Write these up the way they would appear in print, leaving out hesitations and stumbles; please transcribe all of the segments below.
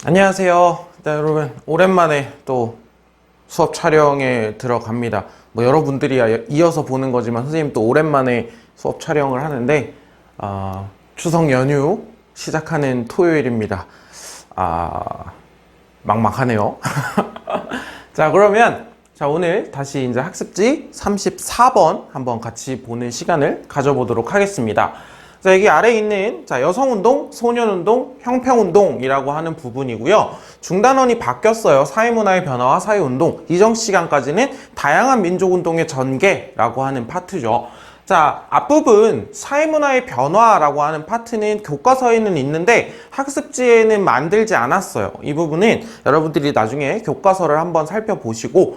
안녕하세요. 네, 여러분 오랜만에 또 수업 촬영에 들어갑니다. 뭐 여러분들이 이어서 보는 거지만 선생님 또 오랜만에 수업 촬영을 하는데 추석 연휴 시작하는 토요일입니다. 막막하네요. 자, 그러면 오늘 다시 이제 학습지 34번 한번 같이 보는 시간을 가져보도록 하겠습니다. 자, 여기 아래에 있는 여성운동, 소년운동, 형평운동이라고 하는 부분이고요. 중단원이 바뀌었어요. 사회문화의 변화와 사회운동. 이전 시간까지는 다양한 민족운동의 전개라고 하는 파트죠. 자, 앞부분 사회문화의 변화라고 하는 파트는 교과서에는 있는데 학습지에는 만들지 않았어요. 이 부분은 여러분들이 나중에 교과서를 한번 살펴보시고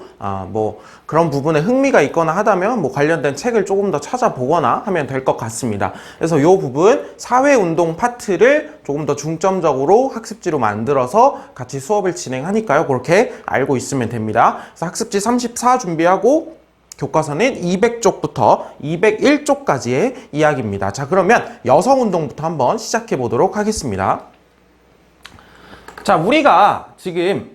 뭐 그런 부분에 흥미가 있거나 하다면 뭐 관련된 책을 조금 더 찾아보거나 하면 될 것 같습니다. 그래서 이 부분 사회운동 파트를 조금 더 중점적으로 학습지로 만들어서 같이 수업을 진행하니까요. 그렇게 알고 있으면 됩니다. 그래서 학습지 34 준비하고 교과서는 200쪽부터 201쪽까지의 이야기입니다. 자, 그러면 여성운동부터 한번 시작해 보도록 하겠습니다. 자, 우리가 지금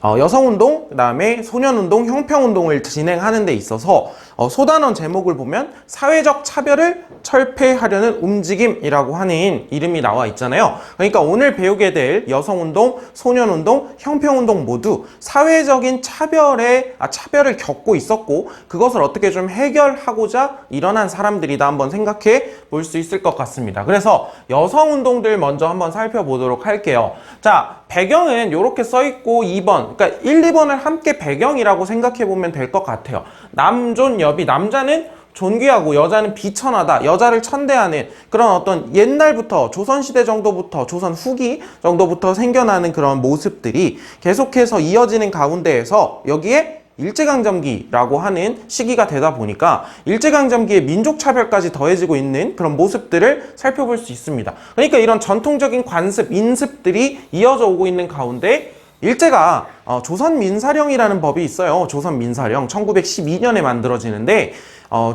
여성운동, 그 다음에 소년운동, 형평운동을 진행하는 데 있어서 소단원 제목을 보면 사회적 차별을 철폐하려는 움직임이라고 하는 이름이 나와 있잖아요. 그러니까 오늘 배우게 될 여성운동, 소년운동, 형평운동 모두 사회적인 차별을 겪고 있었고 그것을 어떻게 좀 해결하고자 일어난 사람들이다 한번 생각해 볼 수 있을 것 같습니다. 그래서 여성운동들 먼저 한번 살펴보도록 할게요. 자, 배경은 이렇게 써있고 2번, 그러니까 1, 2번을 함께 배경이라고 생각해 보면 될 것 같아요. 남존여비, 남자는 존귀하고 여자는 비천하다, 여자를 천대하는 그런 어떤 옛날부터 조선시대 정도부터 조선 후기 정도부터 생겨나는 그런 모습들이 계속해서 이어지는 가운데에서 여기에 일제강점기라고 하는 시기가 되다 보니까 일제강점기에 민족차별까지 더해지고 있는 그런 모습들을 살펴볼 수 있습니다. 그러니까 이런 전통적인 관습, 인습들이 이어져 오고 있는 가운데 일제가 조선민사령이라는 법이 있어요. 조선민사령 1912년에 만들어지는데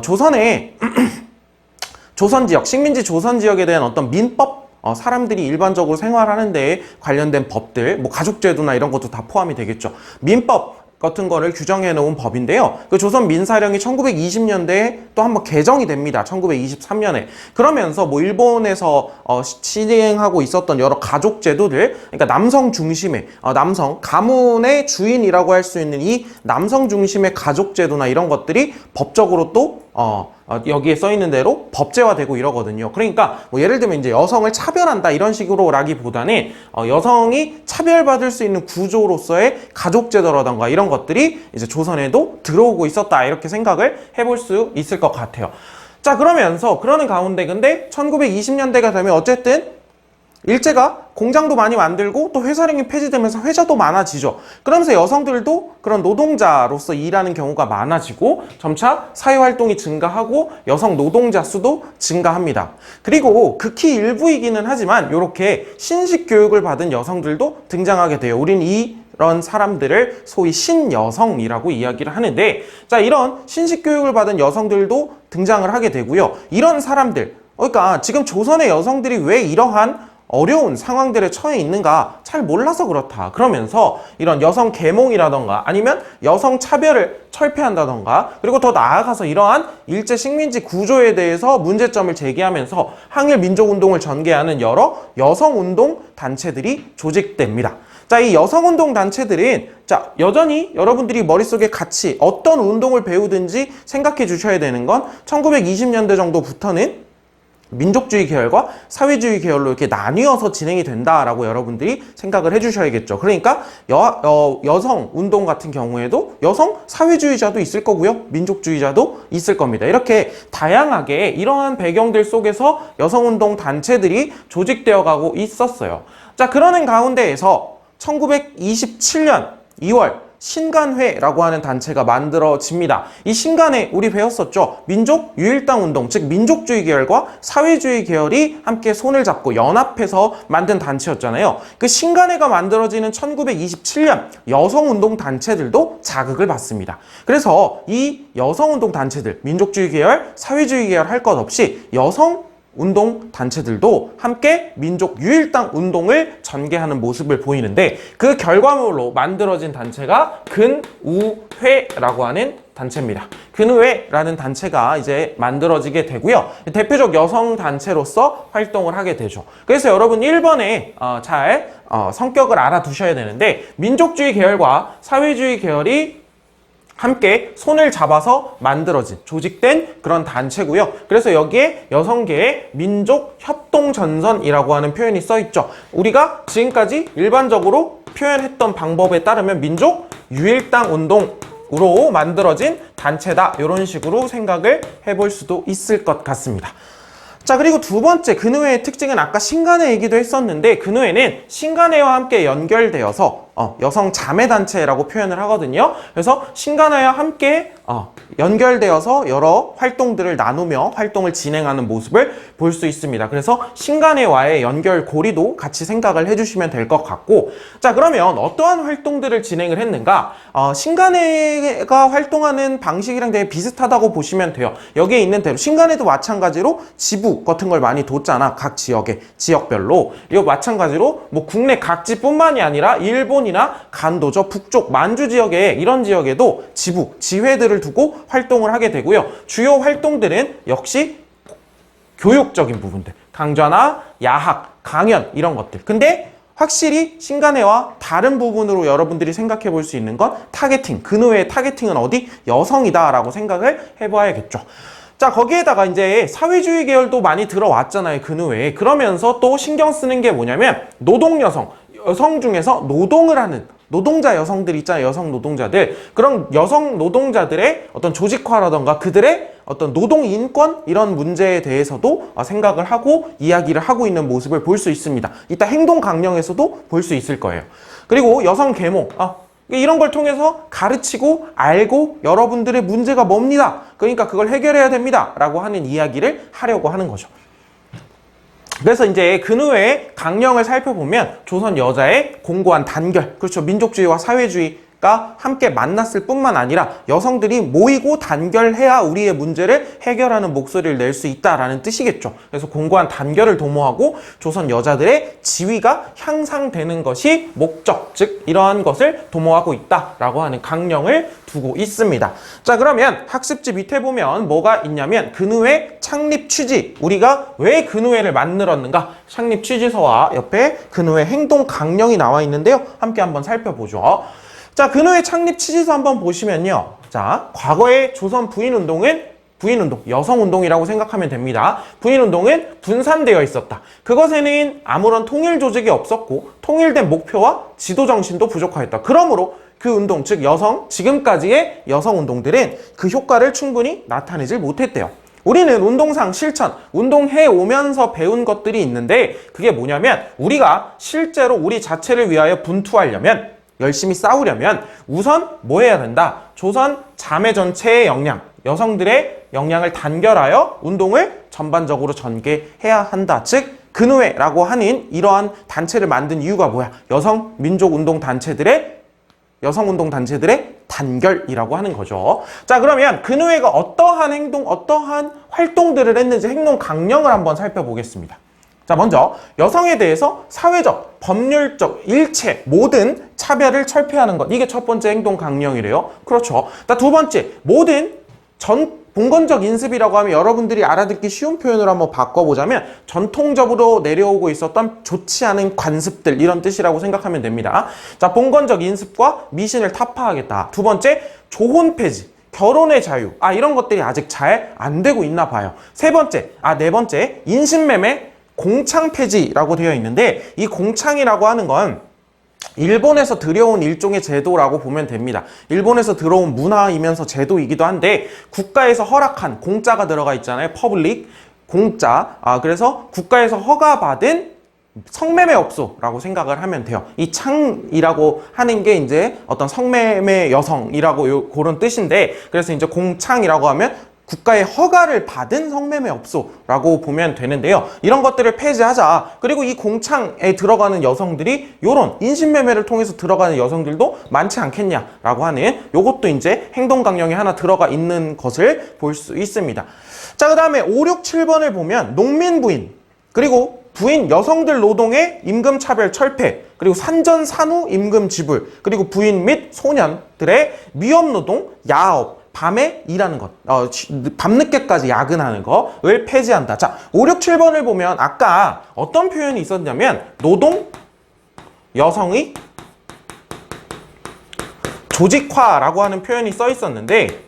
조선의 조선지역, 식민지 조선지역에 대한 어떤 민법 사람들이 일반적으로 생활하는데 관련된 법들, 뭐 가족제도나 이런 것도 다 포함이 되겠죠. 민법 같은 거를 규정해 놓은 법인데요. 그 조선 민사령이 1920년대에 또 한번 개정이 됩니다. 1923년에. 그러면서 뭐 일본에서 시행하고 있었던 여러 가족 제도들, 그러니까 남성 중심의 남성 가문의 주인이라고 할 수 있는 이 남성 중심의 가족 제도나 이런 것들이 법적으로 또 여기에 써 있는 대로 법제화되고 이러거든요. 그러니까 뭐 예를 들면 이제 여성을 차별한다 이런 식으로라기보다는 여성이 차별받을 수 있는 구조로서의 가족제도라던가 이런 것들이 이제 조선에도 들어오고 있었다 이렇게 생각을 해볼 수 있을 것 같아요. 자, 그러면서 그러는 가운데 근데 1920년대가 되면 어쨌든 일제가 공장도 많이 만들고 또 회사령이 폐지되면서 회사도 많아지죠. 그러면서 여성들도 그런 노동자로서 일하는 경우가 많아지고 점차 사회활동이 증가하고 여성 노동자 수도 증가합니다. 그리고 극히 일부이기는 하지만 이렇게 신식교육을 받은 여성들도 등장하게 돼요. 우린 이런 사람들을 소위 신여성이라고 이야기를 하는데, 자, 이런 신식교육을 받은 여성들도 등장을 하게 되고요. 이런 사람들, 그러니까 지금 조선의 여성들이 왜 이러한 어려운 상황들에 처해 있는가 잘 몰라서 그렇다. 그러면서 이런 여성 계몽이라던가 아니면 여성 차별을 철폐한다던가 그리고 더 나아가서 이러한 일제 식민지 구조에 대해서 문제점을 제기하면서 항일 민족운동을 전개하는 여러 여성운동 단체들이 조직됩니다. 자, 이 여성운동 단체들은 여전히 여러분들이 머릿속에 같이 어떤 운동을 배우든지 생각해 주셔야 되는 건 1920년대 정도부터는 민족주의 계열과 사회주의 계열로 이렇게 나뉘어서 진행이 된다라고 여러분들이 생각을 해주셔야겠죠. 그러니까 여성 운동 같은 경우에도 여성 사회주의자도 있을 거고요. 민족주의자도 있을 겁니다. 이렇게 다양하게 이러한 배경들 속에서 여성운동 단체들이 조직되어 가고 있었어요. 자, 그러는 가운데에서 1927년 2월 신간회라고 하는 단체가 만들어집니다. 이 신간회 우리 배웠었죠. 민족 유일당 운동, 즉 민족주의 계열과 사회주의 계열이 함께 손을 잡고 연합해서 만든 단체였잖아요. 그 신간회가 만들어지는 1927년 여성운동 단체들도 자극을 받습니다. 그래서 이 여성운동 단체들, 민족주의 계열, 사회주의 계열 할 것 없이 여성 운동 단체들도 함께 민족 유일당 운동을 전개하는 모습을 보이는데 그 결과물로 만들어진 단체가 근우회라고 하는 단체입니다. 근우회라는 단체가 이제 만들어지게 되고요. 대표적 여성 단체로서 활동을 하게 되죠. 그래서 여러분 1번에 잘 성격을 알아두셔야 되는데 민족주의 계열과 사회주의 계열이 함께 손을 잡아서 만들어진 조직된 그런 단체고요. 그래서 여기에 여성계의 민족협동전선이라고 하는 표현이 써 있죠. 우리가 지금까지 일반적으로 표현했던 방법에 따르면 민족 유일당 운동으로 만들어진 단체다. 이런 식으로 생각을 해볼 수도 있을 것 같습니다. 자, 그리고 두 번째 근우회의 특징은 아까 신간회 얘기도 했었는데 근우회는 신간회와 함께 연결되어서 여성 자매단체라고 표현을 하거든요. 그래서 신간회와 함께 연결되어서 여러 활동들을 나누며 활동을 진행하는 모습을 볼 수 있습니다. 그래서 신간회와의 연결고리도 같이 생각을 해주시면 될 것 같고, 자, 그러면 어떠한 활동들을 진행을 했는가? 신간회가 활동하는 방식이랑 되게 비슷하다고 보시면 돼요. 여기에 있는 대로 신간회도 마찬가지로 지부 같은 걸 많이 뒀잖아. 각 지역에, 지역별로. 이거 마찬가지로 뭐 국내 각지뿐만이 아니라 일본이나 간도저, 북쪽, 만주 지역에 이런 지역에도 지부, 지회들을 두고 활동을 하게 되고요. 주요 활동들은 역시 교육적인 부분들, 강좌나 야학, 강연 이런 것들. 근데 확실히 신간회와 다른 부분으로 여러분들이 생각해 볼 수 있는 건 타겟팅, 근우회의 타겟팅은 어디? 여성이다라고 생각을 해봐야겠죠. 자, 거기에다가 이제 사회주의 계열도 많이 들어왔잖아요, 근우회에. 그러면서 또 신경 쓰는 게 뭐냐면 노동 여성 중에서 노동을 하는 노동자 여성들 있잖아요, 여성 노동자들. 그런 여성 노동자들의 어떤 조직화라던가 그들의 어떤 노동 인권 이런 문제에 대해서도 생각을 하고 이야기를 하고 있는 모습을 볼 수 있습니다. 이따 행동 강령에서도 볼 수 있을 거예요. 그리고 여성 계몽, 이런 걸 통해서 가르치고 알고 여러분들의 문제가 뭡니다. 그러니까 그걸 해결해야 됩니다. 라고 하는 이야기를 하려고 하는 거죠. 그래서 이제 근우회의 강령을 살펴보면 조선 여자의 공고한 단결, 그렇죠. 민족주의와 사회주의가 함께 만났을 뿐만 아니라 여성들이 모이고 단결해야 우리의 문제를 해결하는 목소리를 낼 수 있다라는 뜻이겠죠. 그래서 공고한 단결을 도모하고 조선 여자들의 지위가 향상되는 것이 목적, 즉 이러한 것을 도모하고 있다라고 하는 강령을 두고 있습니다. 자, 그러면 학습지 밑에 보면 뭐가 있냐면 근우회 창립 취지, 우리가 왜 근우회를 만들었는가, 창립 취지서와 옆에 근우회 행동 강령이 나와 있는데요. 함께 한번 살펴보죠. 자, 근우회 창립 취지서 한번 보시면요. 자, 과거의 조선 부인운동은 부인운동, 여성운동이라고 생각하면 됩니다. 부인운동은 분산되어 있었다. 그것에는 아무런 통일 조직이 없었고 통일된 목표와 지도 정신도 부족하였다. 그러므로 그 운동, 즉 지금까지의 여성운동들은 그 효과를 충분히 나타내질 못했대요. 우리는 운동상 실천, 운동해 오면서 배운 것들이 있는데 그게 뭐냐면 우리가 실제로 우리 자체를 위하여 분투하려면, 열심히 싸우려면 우선 뭐 해야 된다? 조선 자매 전체의 역량, 여성들의 역량을 단결하여 운동을 전반적으로 전개해야 한다. 즉 근우회라고 하는 이러한 단체를 만든 이유가 뭐야? 여성 민족운동 단체들의 단결이라고 하는 거죠. 자, 그러면 근우회가 어떠한 행동, 어떠한 활동들을 했는지 행동 강령을 한번 살펴보겠습니다. 자, 먼저 여성에 대해서 사회적, 법률적, 일체 모든 차별을 철폐하는 것. 이게 첫 번째 행동 강령이래요. 그렇죠. 자, 두 번째, 모든 봉건적 인습이라고 하면 여러분들이 알아듣기 쉬운 표현으로 한번 바꿔보자면 전통적으로 내려오고 있었던 좋지 않은 관습들, 이런 뜻이라고 생각하면 됩니다. 자, 봉건적 인습과 미신을 타파하겠다. 두 번째, 조혼 폐지, 결혼의 자유. 이런 것들이 아직 잘 안 되고 있나 봐요. 네 번째, 인신매매, 공창 폐지라고 되어 있는데 이 공창이라고 하는 건 일본에서 들여온 일종의 제도라고 보면 됩니다. 일본에서 들어온 문화이면서 제도이기도 한데 국가에서 허락한, 공짜가 들어가 있잖아요. 퍼블릭, 공짜. 그래서 국가에서 허가받은 성매매 업소라고 생각을 하면 돼요. 이 창이라고 하는 게 이제 어떤 성매매 여성이라고 그런 뜻인데, 그래서 이제 공창이라고 하면 국가의 허가를 받은 성매매업소라고 보면 되는데요. 이런 것들을 폐지하자. 그리고 이 공창에 들어가는 여성들이 이런 인신매매를 통해서 들어가는 여성들도 많지 않겠냐라고 하는 요것도 이제 행동강령에 하나 들어가 있는 것을 볼 수 있습니다. 자, 그 다음에 5, 6, 7번을 보면 농민 부인, 그리고 부인 여성들 노동의 임금차별 철폐, 그리고 산전 산후 임금 지불, 그리고 부인 및 소년들의 위험노동, 야업, 밤에 일하는 것, 밤늦게까지 야근하는 것을 폐지한다. 자, 5, 6, 7번을 보면 아까 어떤 표현이 있었냐면 노동, 여성의 조직화라고 하는 표현이 써 있었는데,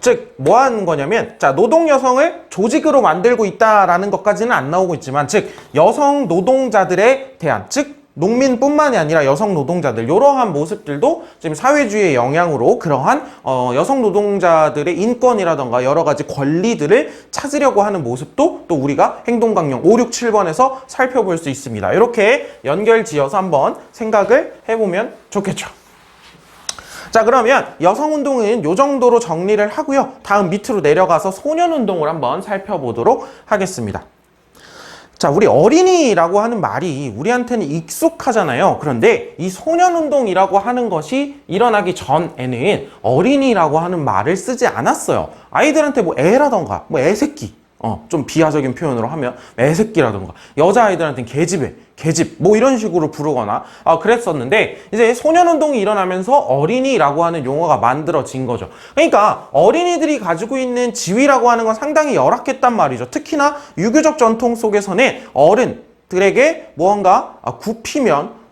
즉 뭐 하는 거냐면, 자, 노동 여성을 조직으로 만들고 있다라는 것까지는 안 나오고 있지만, 즉 여성 노동자들에 대한, 즉 농민뿐만이 아니라 여성 노동자들, 이러한 모습들도 지금 사회주의의 영향으로 그러한 여성 노동자들의 인권이라던가 여러 가지 권리들을 찾으려고 하는 모습도 또 우리가 행동강령 5, 6, 7번에서 살펴볼 수 있습니다. 이렇게 연결지어서 한번 생각을 해보면 좋겠죠. 자, 그러면 여성운동은 이 정도로 정리를 하고요. 다음 밑으로 내려가서 소년운동을 한번 살펴보도록 하겠습니다. 자, 우리 어린이라고 하는 말이 우리한테는 익숙하잖아요. 그런데 이 소년운동이라고 하는 것이 일어나기 전에는 어린이라고 하는 말을 쓰지 않았어요. 아이들한테 뭐 애라던가 뭐 애새끼, 좀 비하적인 표현으로 하면 애새끼라던가, 여자아이들한테는 계집애, 계집 뭐 이런 식으로 부르거나 그랬었는데, 이제 소년운동이 일어나면서 어린이라고 하는 용어가 만들어진 거죠. 그러니까 어린이들이 가지고 있는 지위라고 하는 건 상당히 열악했단 말이죠. 특히나 유교적 전통 속에서는 어른들에게 무언가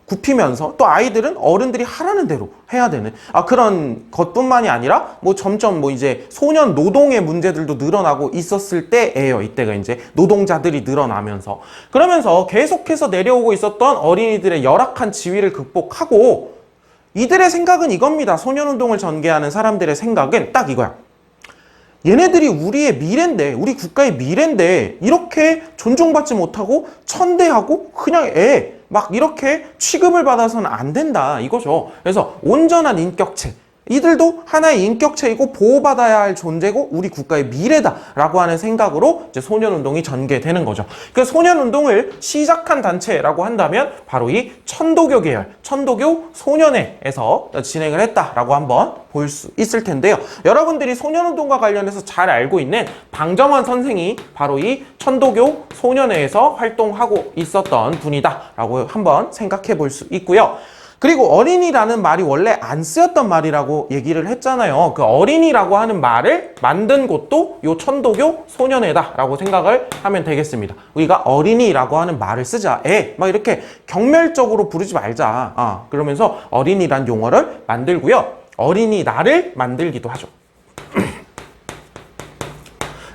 굽히면서 또 아이들은 어른들이 하라는 대로 해야 되는 그런 것뿐만이 아니라 뭐 점점 뭐 이제 소년 노동의 문제들도 늘어나고 있었을 때예요. 이때가 이제 노동자들이 늘어나면서, 그러면서 계속해서 내려오고 있었던 어린이들의 열악한 지위를 극복하고, 이들의 생각은 이겁니다. 소년운동을 전개하는 사람들의 생각은 딱 이거야. 얘네들이 우리의 미래인데, 우리 국가의 미래인데 이렇게 존중받지 못하고 천대하고 그냥 막 이렇게 취급을 받아서는 안 된다 이거죠. 그래서 온전한 인격체, 이들도 하나의 인격체이고 보호받아야 할 존재고 우리 국가의 미래다라고 하는 생각으로 이제 소년운동이 전개되는 거죠. 그 소년운동을 시작한 단체라고 한다면 바로 이 천도교 계열, 천도교 소년회에서 진행을 했다라고 한번 볼 수 있을 텐데요. 여러분들이 소년운동과 관련해서 잘 알고 있는 방정환 선생이 바로 이 천도교 소년회에서 활동하고 있었던 분이다라고 한번 생각해 볼 수 있고요. 그리고 어린이라는 말이 원래 안 쓰였던 말이라고 얘기를 했잖아요. 그 어린이라고 하는 말을 만든 곳도 요 천도교 소년회다라고 생각을 하면 되겠습니다. 우리가 어린이라고 하는 말을 쓰자. 막 이렇게 경멸적으로 부르지 말자. 그러면서 어린이란 용어를 만들고요. 어린이날을 만들기도 하죠.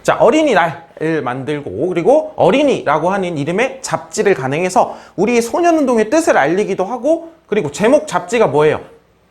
자, 어린이날을 만들고, 그리고 어린이라고 하는 이름의 잡지를 간행해서 우리 소년운동의 뜻을 알리기도 하고, 그리고 제목 잡지가 뭐예요?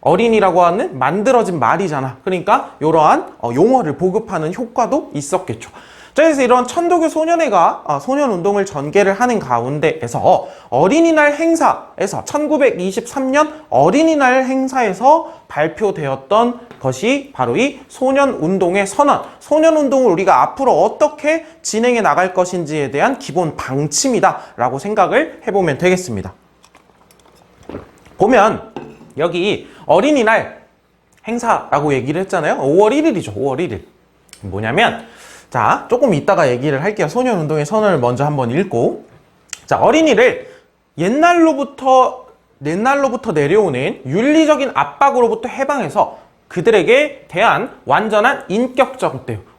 어린이라고 하는 만들어진 말이잖아. 그러니까 이러한 용어를 보급하는 효과도 있었겠죠. 자, 그래서 이런 천도교 소년회가 소년운동을 전개를 하는 가운데에서 어린이날 행사에서 1923년 어린이날 행사에서 발표되었던 것이 바로 이 소년운동의 선언, 소년운동을 우리가 앞으로 어떻게 진행해 나갈 것인지에 대한 기본 방침이다 라고 생각을 해보면 되겠습니다. 보면 여기 어린이날 행사라고 얘기를 했잖아요. 5월 1일이죠. 5월 1일. 뭐냐면, 자, 조금 이따가 얘기를 할게요. 소년운동의 선언을 먼저 한번 읽고. 자, 어린이를 옛날로부터 내려오는 윤리적인 압박으로부터 해방해서 그들에게 대한 완전한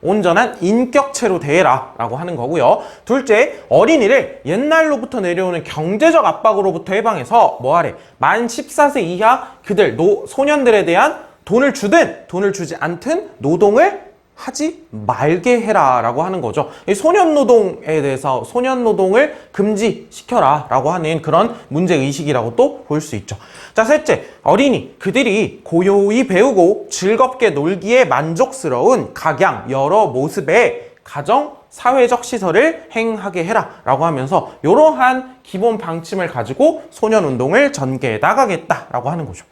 온전한 인격체로 대해라 라고 하는 거고요. 둘째, 어린이를 옛날로부터 내려오는 경제적 압박으로부터 해방해서 뭐하래? 만 14세 이하 그들 소년들에 대한 돈을 주든 돈을 주지 않든 노동을 하지 말게 해라 라고 하는 거죠. 이 소년노동에 대해서 소년노동을 금지시켜라 라고 하는 그런 문제의식이라고 또 볼 수 있죠. 자, 셋째, 어린이 그들이 고요히 배우고 즐겁게 놀기에 만족스러운 각양 여러 모습의 가정 사회적 시설을 행하게 해라 라고 하면서 이러한 기본 방침을 가지고 소년운동을 전개해 나가겠다 라고 하는 거죠.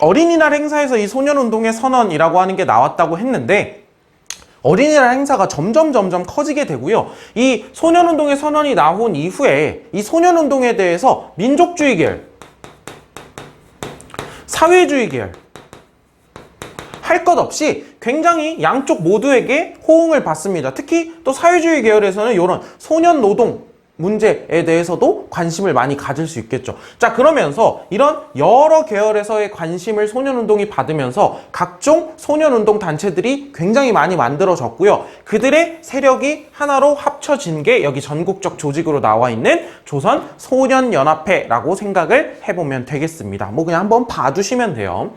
어린이날 행사에서 이 소년운동의 선언이라고 하는 게 나왔다고 했는데 어린이날 행사가 점점 커지게 되고요. 이 소년운동의 선언이 나온 이후에 이 소년운동에 대해서 민족주의 계열, 사회주의 계열 할 것 없이 굉장히 양쪽 모두에게 호응을 받습니다. 특히 또 사회주의 계열에서는 이런 소년 노동 문제에 대해서도 관심을 많이 가질 수 있겠죠. 자, 그러면서 이런 여러 계열에서의 관심을 소년운동이 받으면서 각종 소년운동 단체들이 굉장히 많이 만들어졌고요. 그들의 세력이 하나로 합쳐진 게 여기 전국적 조직으로 나와 있는 조선 소년연합회라고 생각을 해보면 되겠습니다. 뭐 그냥 한번 봐두시면 돼요.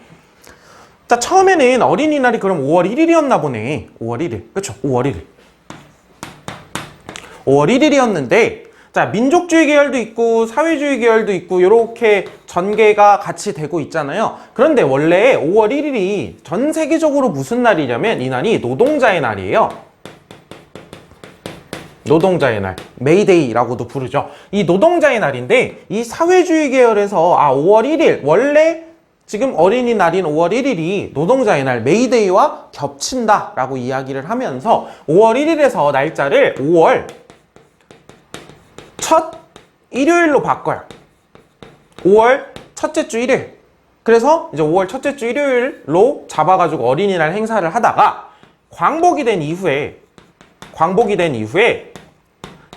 자, 처음에는 어린이날이 그럼 5월 1일이었나 보네. 5월 1일. 그쵸? 5월 1일. 5월 1일이었는데 자, 민족주의 계열도 있고 사회주의 계열도 있고 이렇게 전개가 같이 되고 있잖아요. 그런데 원래 5월 1일이 전 세계적으로 무슨 날이냐면 이 날이 노동자의 날이에요. 노동자의 날, 메이데이라고도 부르죠. 이 노동자의 날인데 이 사회주의 계열에서 5월 1일 원래 지금 어린이날인 5월 1일이 노동자의 날 메이데이와 겹친다라고 이야기를 하면서 5월 1일에서 날짜를 5월 첫 일요일로 바꿔요. 5월 첫째 주 일요일. 그래서 이제 5월 첫째 주 일요일로 잡아가지고 어린이날 행사를 하다가 광복이 된 이후에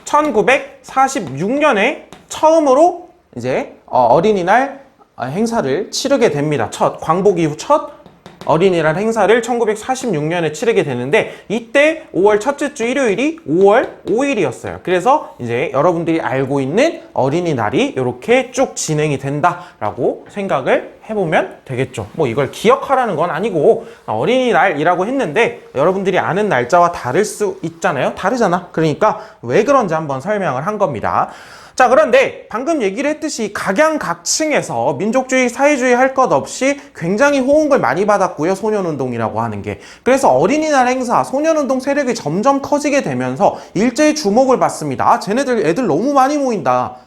1946년에 처음으로 이제 어린이날 행사를 치르게 됩니다. 광복 이후 첫 어린이날 행사를 1946년에 치르게 되는데 이때 5월 첫째 주 일요일이 5월 5일이었어요. 그래서 이제 여러분들이 알고 있는 어린이날이 이렇게 쭉 진행이 된다라고 생각을 해보면 되겠죠. 뭐 이걸 기억하라는 건 아니고 어린이날이라고 했는데 여러분들이 아는 날짜와 다를 수 있잖아요. 다르잖아. 그러니까 왜 그런지 한번 설명을 한 겁니다. 자, 그런데 방금 얘기를 했듯이 각양각층에서 민족주의, 사회주의 할 것 없이 굉장히 호응을 많이 받았고요. 소년운동이라고 하는 게. 그래서 어린이날 행사, 소년운동 세력이 점점 커지게 되면서 일제히 주목을 받습니다. 쟤네들 애들 너무 많이 모인다.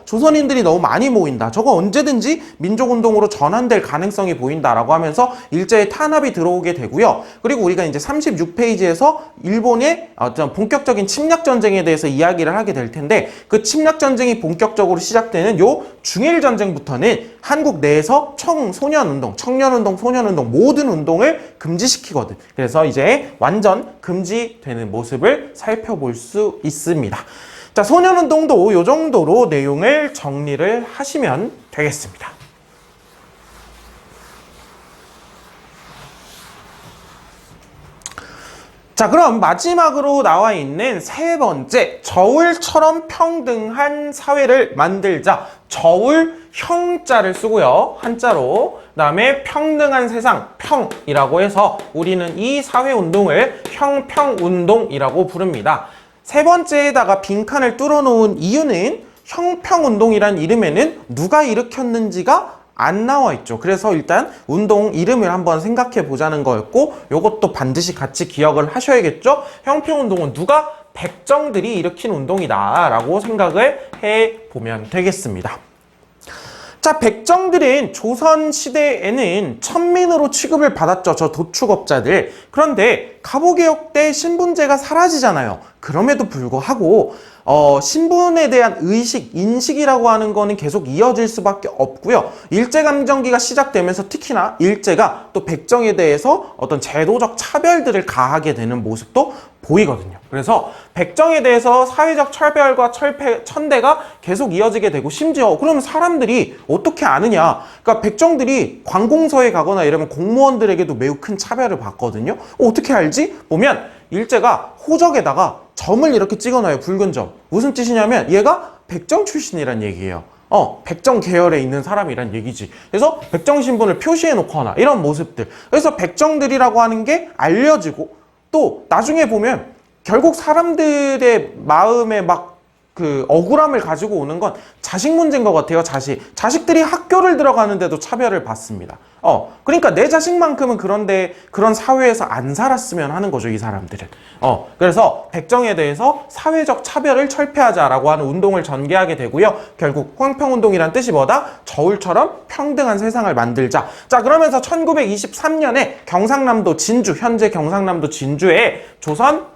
조선인들이 너무 많이 모인다. 저거 언제든지 민족운동으로 전환될 가능성이 보인다라고 하면서 일제의 탄압이 들어오게 되고요. 그리고 우리가 이제 36페이지에서 일본의 어떤 본격적인 침략전쟁에 대해서 이야기를 하게 될 텐데 그 침략전쟁이 본격적으로 시작되는 요 중일전쟁부터는 한국 내에서 청소년운동, 청년운동, 소년운동 모든 운동을 금지시키거든. 그래서 이제 완전 금지되는 모습을 살펴볼 수 있습니다. 자, 소년운동도 이 정도로 내용을 정리를 하시면 되겠습니다. 자, 그럼 마지막으로 나와 있는 세 번째, 저울처럼 평등한 사회를 만들자. 저울 형자를 쓰고요. 한자로. 그 다음에 평등한 세상, 평이라고 해서 우리는 이 사회운동을 형평운동이라고 부릅니다. 세 번째에다가 빈칸을 뚫어놓은 이유는 형평운동이란 이름에는 누가 일으켰는지가 안 나와 있죠. 그래서 일단 운동 이름을 한번 생각해 보자는 거였고 이것도 반드시 같이 기억을 하셔야겠죠. 형평운동은 누가 백정들이 일으킨 운동이다 라고 생각을 해보면 되겠습니다. 자, 백정들은 조선시대에는 천민으로 취급을 받았죠. 저 도축업자들. 그런데 갑오개혁 때 신분제가 사라지잖아요. 그럼에도 불구하고 신분에 대한 의식, 인식이라고 하는 거는 계속 이어질 수밖에 없고요. 일제감정기가 시작되면서 특히나 일제가 또 백정에 대해서 어떤 제도적 차별들을 가하게 되는 모습도 보이거든요. 그래서 백정에 대해서 사회적 차별과 천대가 계속 이어지게 되고 심지어 그러면 사람들이 어떻게 아느냐. 그러니까 백정들이 관공서에 가거나 이러면 공무원들에게도 매우 큰 차별을 받거든요. 어떻게 알지? 보면 일제가 호적에다가 점을 이렇게 찍어놔요. 붉은 점. 무슨 뜻이냐면 얘가 백정 출신이란 얘기예요. 백정 계열에 있는 사람이란 얘기지. 그래서 백정 신분을 표시해 놓거나 이런 모습들. 그래서 백정들이라고 하는 게 알려지고 또 나중에 보면 결국 사람들의 마음에 막 그 억울함을 가지고 오는 건 자식 문제인 것 같아요. 자식들이 학교를 들어가는데도 차별을 받습니다. 그러니까 내 자식만큼은 그런 사회에서 안 살았으면 하는 거죠, 이 사람들은. 그래서 백정에 대해서 사회적 차별을 철폐하자라고 하는 운동을 전개하게 되고요. 결국 형평운동이란 뜻이 뭐다? 저울처럼 평등한 세상을 만들자. 자, 그러면서 1923년에 경상남도 진주, 현재 경상남도 진주에 조선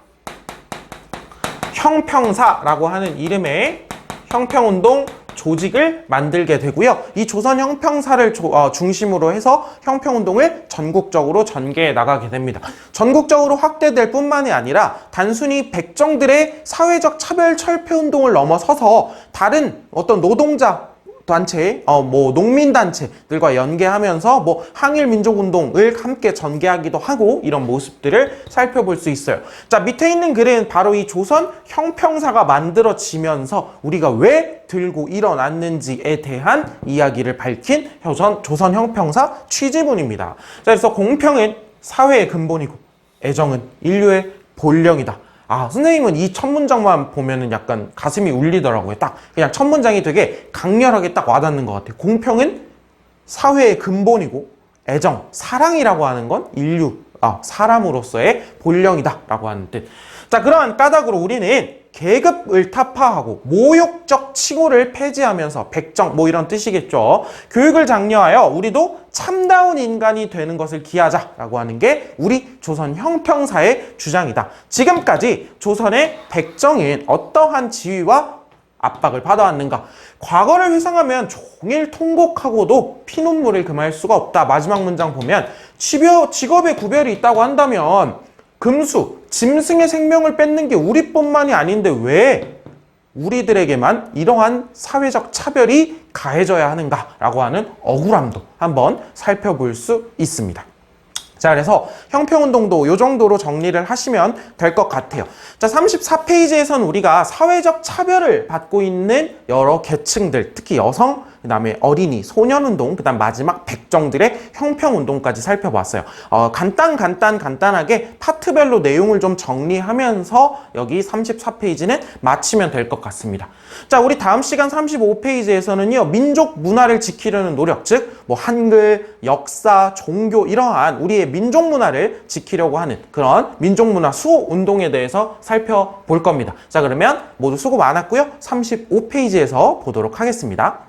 형평사라고 하는 이름의 형평운동 조직을 만들게 되고요. 이 조선 형평사를 중심으로 해서 형평운동을 전국적으로 전개해 나가게 됩니다. 전국적으로 확대될 뿐만이 아니라 단순히 백정들의 사회적 차별 철폐 운동을 넘어서서 다른 어떤 노동자 단체, 농민단체들과 연계하면서 항일민족운동을 함께 전개하기도 하고 이런 모습들을 살펴볼 수 있어요. 자, 밑에 있는 글은 바로 이 조선 형평사가 만들어지면서 우리가 왜 들고 일어났는지에 대한 이야기를 밝힌 조선 형평사 취지문입니다. 자, 그래서 공평은 사회의 근본이고 애정은 인류의 본령이다. 선생님은 이 첫 문장만 보면은 약간 가슴이 울리더라고요. 딱 그냥 첫 문장이 되게 강렬하게 딱 와닿는 것 같아요. 공평은 사회의 근본이고 애정, 사랑이라고 하는 건 사람으로서의 본령이다 라고 하는 뜻. 자, 그러한 까닭으로 우리는 계급을 타파하고 모욕적 칭호를 폐지하면서 백정 이런 뜻이겠죠. 교육을 장려하여 우리도 참다운 인간이 되는 것을 기하자라고 하는 게 우리 조선 형평사의 주장이다. 지금까지 조선의 백정은 어떠한 지위와 압박을 받아왔는가? 과거를 회상하면 종일 통곡하고도 피눈물을 금할 수가 없다. 마지막 문장 보면 직업의 구별이 있다고 한다면 금수, 짐승의 생명을 뺏는 게 우리뿐만이 아닌데 왜 우리들에게만 이러한 사회적 차별이 가해져야 하는가라고 하는 억울함도 한번 살펴볼 수 있습니다. 자, 그래서 형평운동도 이 정도로 정리를 하시면 될 것 같아요. 자, 34페이지에서는 우리가 사회적 차별을 받고 있는 여러 계층들, 특히 여성, 그 다음에 어린이, 소년운동, 그 다음 마지막 백정들의 형평운동까지 살펴봤어요. 간단하게 파트별로 내용을 좀 정리하면서 여기 34페이지는 마치면 될 것 같습니다. 자, 우리 다음 시간 35페이지에서는요, 민족 문화를 지키려는 노력, 즉, 한글, 역사, 종교, 이러한 우리의 민족 문화를 지키려고 하는 그런 민족 문화 수호 운동에 대해서 살펴볼 겁니다. 자, 그러면 모두 수고 많았고요. 35페이지에서 보도록 하겠습니다.